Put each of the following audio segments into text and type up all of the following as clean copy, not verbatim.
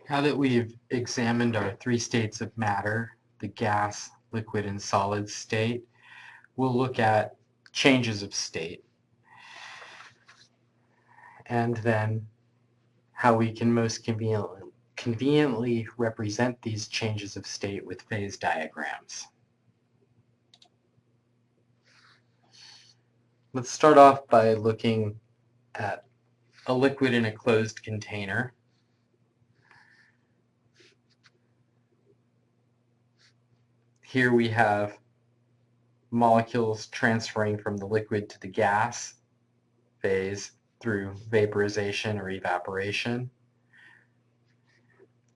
Now that we've examined our three states of matter, the gas, liquid, and solid state, we'll look at changes of state and then how we can most conveniently represent these changes of state with phase diagrams. Let's start off by looking at a liquid in a closed container. Here we have molecules transferring from the liquid to the gas phase through vaporization or evaporation.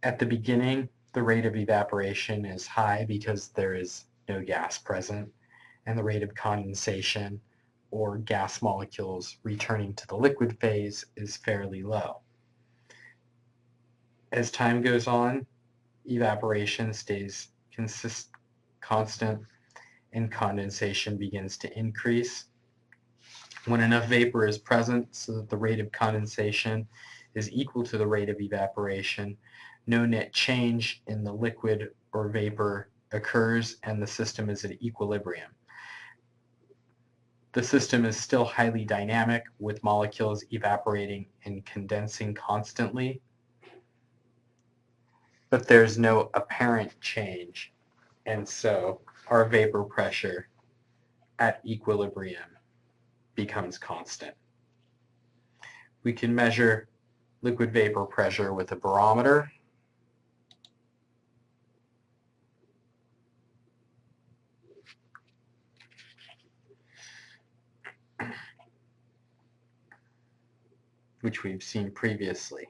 At the beginning, the rate of evaporation is high because there is no gas present, and the rate of condensation or gas molecules returning to the liquid phase is fairly low. As time goes on, evaporation stays constant and condensation begins to increase. When enough vapor is present so that the rate of condensation is equal to the rate of evaporation, no net change in the liquid or vapor occurs and the system is at equilibrium. The system is still highly dynamic with molecules evaporating and condensing constantly, but there's no apparent change, and so our vapor pressure at equilibrium becomes constant. We can measure liquid vapor pressure with a barometer. Which we've seen previously.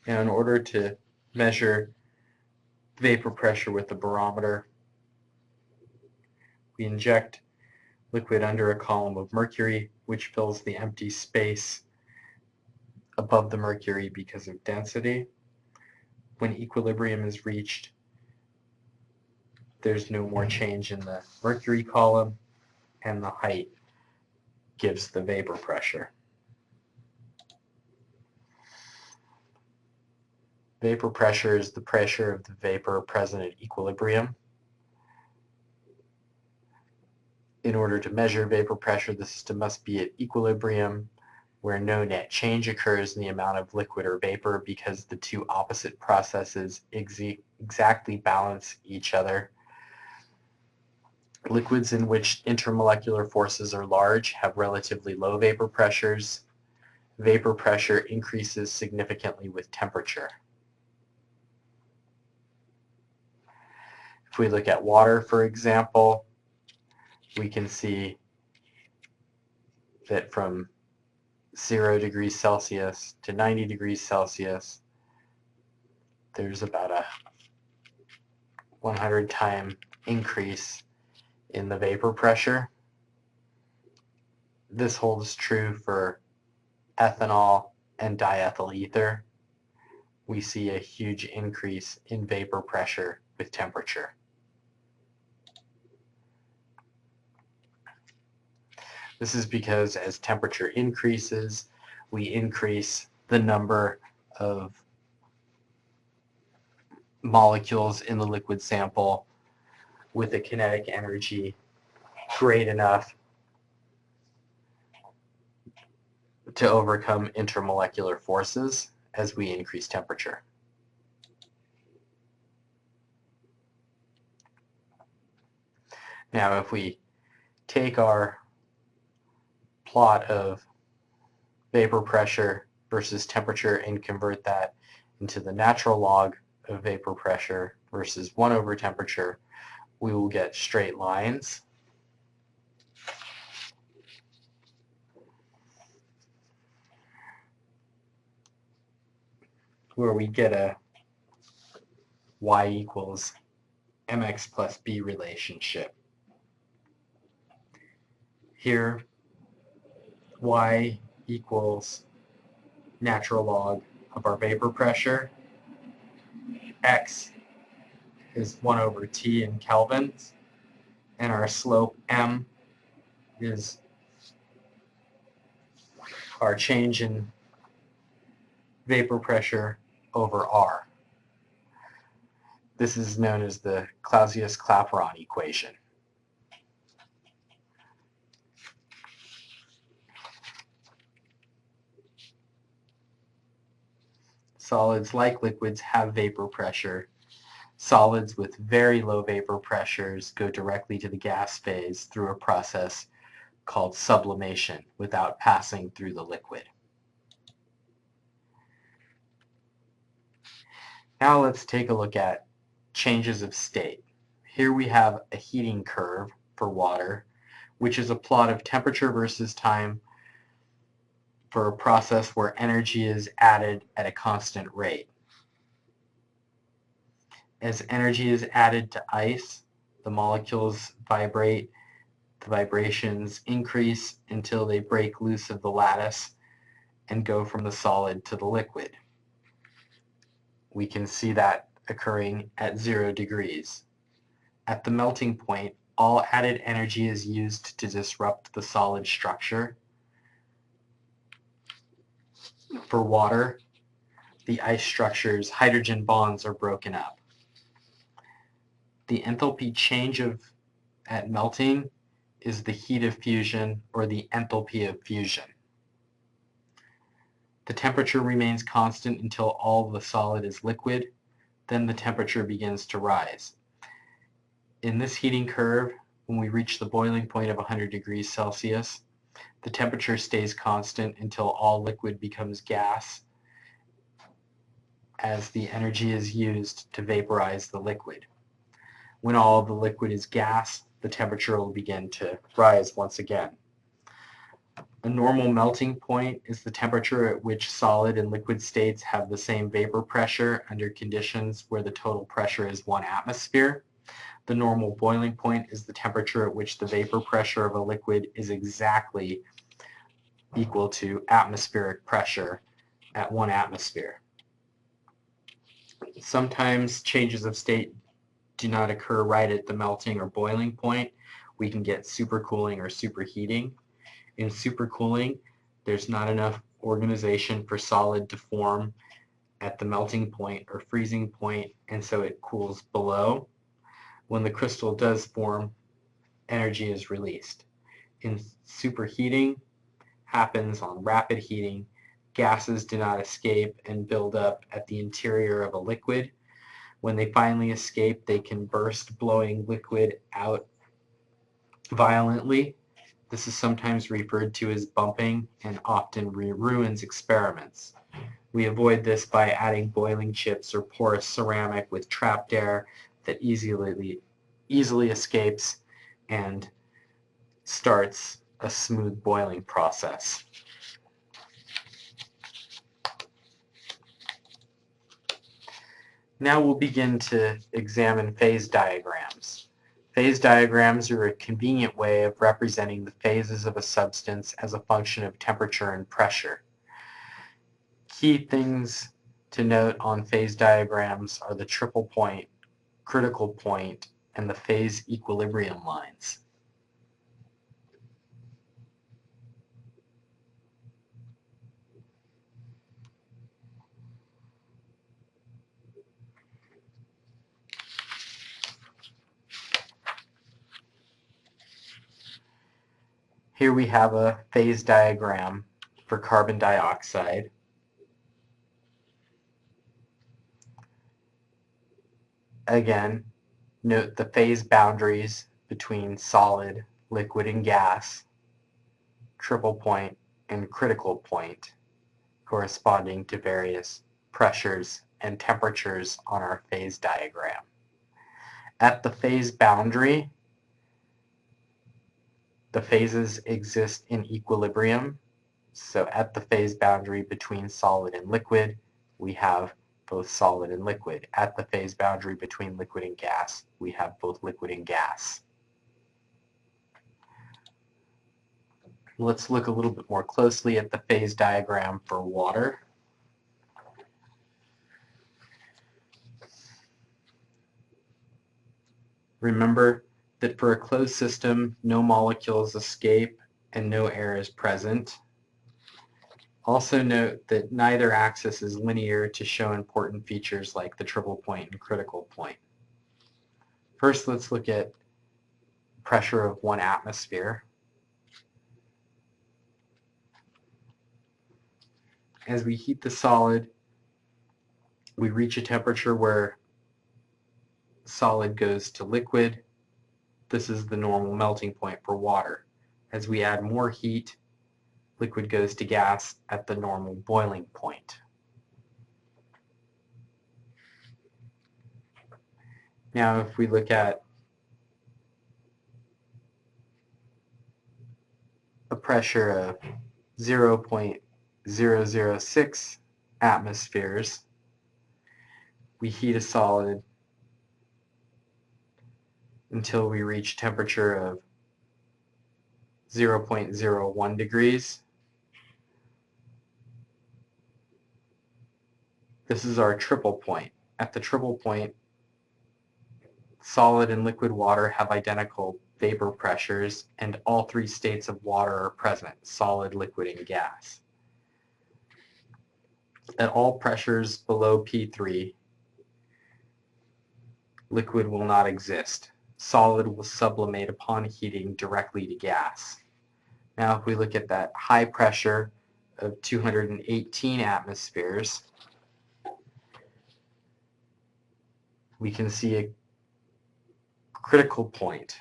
Now, in order to measure vapor pressure with the barometer, we inject liquid under a column of mercury, which fills the empty space above the mercury because of density. When equilibrium is reached, there's no more change in the mercury column, and the height gives the vapor pressure. Vapor pressure is the pressure of the vapor present at equilibrium. In order to measure vapor pressure, the system must be at equilibrium where no net change occurs in the amount of liquid or vapor because the two opposite processes exactly balance each other. Liquids in which intermolecular forces are large have relatively low vapor pressures. Vapor pressure increases significantly with temperature. If we look at water, for example, we can see that from 0 degrees Celsius to 90 degrees Celsius, there's about a 100-time increase in the vapor pressure. This holds true for ethanol and diethyl ether. We see a huge increase in vapor pressure with temperature. This is because as temperature increases, we increase the number of molecules in the liquid sample with a kinetic energy great enough to overcome intermolecular forces as we increase temperature. Now, if we take our plot of vapor pressure versus temperature and convert that into the natural log of vapor pressure versus 1 over temperature, we will get straight lines. Where we get a y equals mx plus b relationship. Here, y equals natural log of our vapor pressure. X is 1 over T in kelvins, and our slope m is our change in vapor pressure over R. This is known as the Clausius-Clapeyron Equation. Solids, like liquids, have vapor pressure. Solids with very low vapor pressures go directly to the gas phase through a process called sublimation without passing through the liquid. Now let's take a look at changes of state. Here we have a heating curve for water, which is a plot of temperature versus time for a process where energy is added at a constant rate. As energy is added to ice, the molecules vibrate. The vibrations increase until they break loose of the lattice and go from the solid to the liquid. We can see that occurring at 0 degrees. At the melting point, all added energy is used to disrupt the solid structure. For water, the ice structure's hydrogen bonds are broken up. The enthalpy change at melting is the heat of fusion, or the enthalpy of fusion. The temperature remains constant until all the solid is liquid, then the temperature begins to rise. In this heating curve, when we reach the boiling point of 100 degrees Celsius, the temperature stays constant until all liquid becomes gas, as the energy is used to vaporize the liquid. When all of the liquid is gas, the temperature will begin to rise once again. A normal melting point is the temperature at which solid and liquid states have the same vapor pressure under conditions where the total pressure is 1 atmosphere. The normal boiling point is the temperature at which the vapor pressure of a liquid is exactly equal to atmospheric pressure at 1 atmosphere. Sometimes changes of state do not occur right at the melting or boiling point. We can get supercooling or superheating. In supercooling, there's not enough organization for solid to form at the melting point or freezing point, and so it cools below. When the crystal does form, energy is released. In superheating, happens on rapid heating. Gases do not escape and build up at the interior of a liquid. When they finally escape, they can burst, blowing liquid out violently. This is sometimes referred to as bumping and often ruins experiments. We avoid this by adding boiling chips or porous ceramic with trapped air that easily escapes and starts a smooth boiling process. Now we'll begin to examine phase diagrams. Phase diagrams are a convenient way of representing the phases of a substance as a function of temperature and pressure. Key things to note on phase diagrams are the triple point, critical point, and the phase equilibrium lines. Here we have a phase diagram for carbon dioxide. Again, note the phase boundaries between solid, liquid, and gas, triple point, and critical point, corresponding to various pressures and temperatures on our phase diagram. At the phase boundary, the phases exist in equilibrium. So at the phase boundary between solid and liquid, we have both solid and liquid. At the phase boundary between liquid and gas, we have both liquid and gas. Let's look a little bit more closely at the phase diagram for water. Remember that for a closed system, no molecules escape and no air is present. Also note that neither axis is linear to show important features like the triple point and critical point. First, let's look at pressure of 1 atmosphere. As we heat the solid, we reach a temperature where solid goes to liquid. This is the normal melting point for water. As we add more heat, liquid goes to gas at the normal boiling point. Now if we look at a pressure of 0.006 atmospheres, we heat a solid until we reach temperature of 0.01 degrees. This is our triple point. At the triple point, solid and liquid water have identical vapor pressures, and all three states of water are present: solid, liquid, and gas. At all pressures below P3, liquid will not exist. Solid will sublimate upon heating directly to gas. Now if we look at that high pressure of 218 atmospheres, we can see a critical point.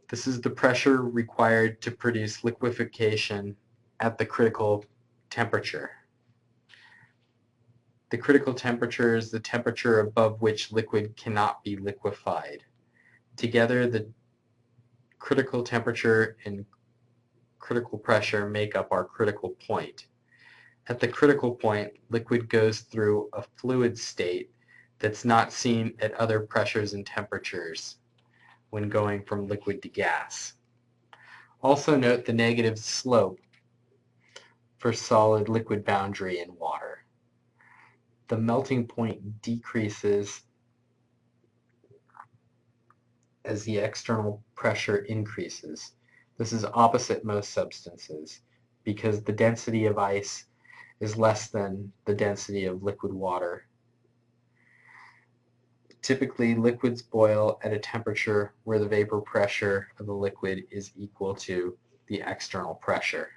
This is the pressure required to produce liquefaction at the critical temperature. The critical temperature is the temperature above which liquid cannot be liquefied. Together, the critical temperature and critical pressure make up our critical point. At the critical point, liquid goes through a fluid state that's not seen at other pressures and temperatures when going from liquid to gas. Also note the negative slope for solid-liquid boundary in water. The melting point decreases as the external pressure increases. This is opposite most substances because the density of ice is less than the density of liquid water. Typically, liquids boil at a temperature where the vapor pressure of the liquid is equal to the external pressure.